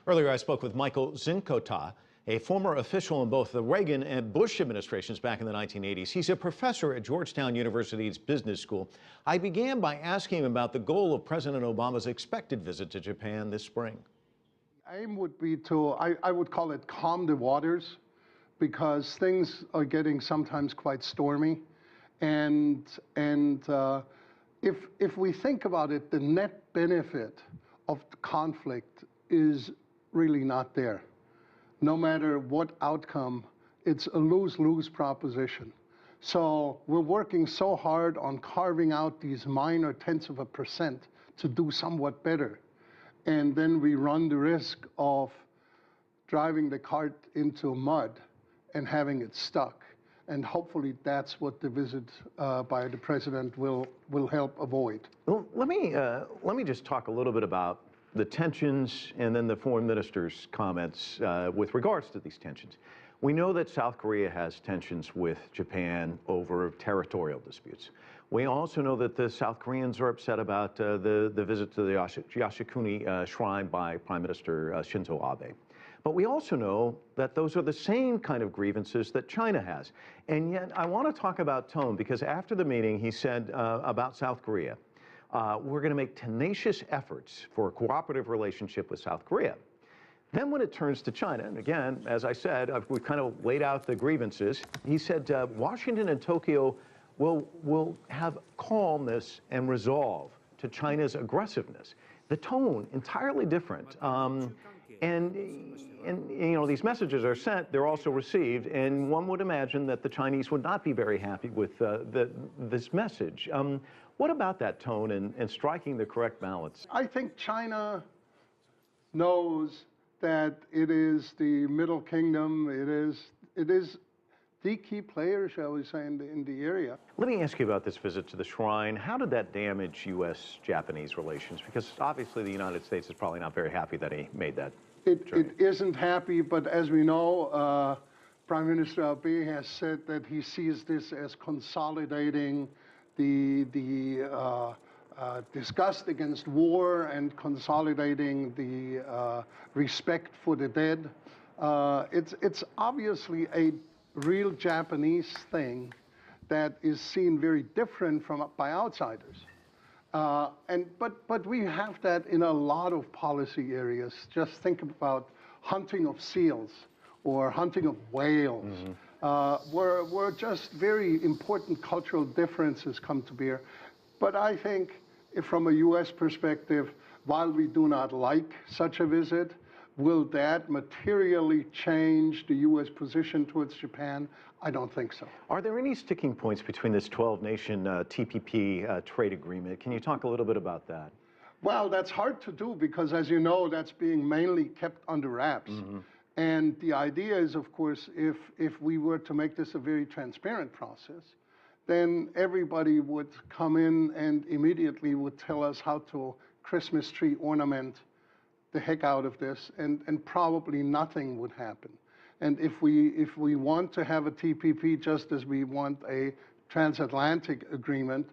Earlier, I spoke with Michael Czinkota, a former official in both the Reagan and Bush administrations back in the 1980s. He's a professor at Georgetown University's Business School. I began by asking him about the goal of President Obama's expected visit to Japan this spring. Aim would be to, I would call it calm the waters, because things are getting sometimes quite stormy. And if we think about it, the net benefit of the conflict is really not there. No matter what outcome, it's a lose-lose proposition. So we're working so hard on carving out these minor tenths of a percent to do somewhat better. And then we run the risk of driving the cart into mud and having it stuck. And hopefully that's what the visit by the president will help avoid. Well, let me just talk a little bit about the tensions and then the foreign minister's comments with regards to these tensions. We know that South Korea has tensions with Japan over territorial disputes. We also know that the South Koreans are upset about the visit to the Yasukuni Shrine by Prime Minister Shinzo Abe. But we also know that those are the same kind of grievances that China has. And yet I want to talk about tone, because after the meeting he said about South Korea, we're going to make tenacious efforts for a cooperative relationship with South Korea. Then when it turns to China, and again, as I said, we've kind of laid out the grievances, he said Washington and Tokyo will have calmness and resolve to China's aggressiveness. The tone, entirely different. And you know, these messages are sent, they're also received, and one would imagine that the Chinese would not be very happy with this message. What about that tone and striking the correct balance? I think China knows that it is the Middle Kingdom, it is the key player, shall we say, in the area. Let me ask you about this visit to the shrine. How did that damage U.S.-Japanese relations? Because obviously the United States is probably not very happy that he made that journey. It isn't happy, but as we know, Prime Minister Abe has said that he sees this as consolidating the disgust against war and consolidating the respect for the dead. It's obviously a real Japanese thing that is seen very different by outsiders. But we have that in a lot of policy areas. Just think about hunting of seals or hunting of whales, where just very important cultural differences come to bear. But I think from a U.S. perspective, while we do not like such a visit, will that materially change the U.S. position towards Japan? I don't think so. Are there any sticking points between this 12-nation TPP trade agreement? Can you talk a little bit about that? Well, that's hard to do because, as you know, that's being mainly kept under wraps. And the idea is, of course, if we were to make this a very transparent process, then everybody would come in and immediately would tell us how to Christmas tree ornament the heck out of this, and probably nothing would happen. And if we want to have a TPP just as we want a transatlantic agreement,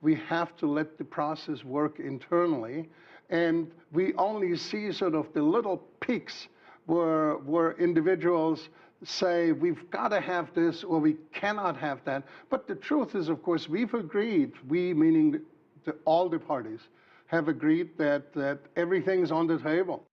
we have to let the process work internally. And we only see sort of the little peaks where individuals say we've got to have this or we cannot have that. But the truth is, of course, we've agreed, we meaning all the parties, have agreed that everything's on the table.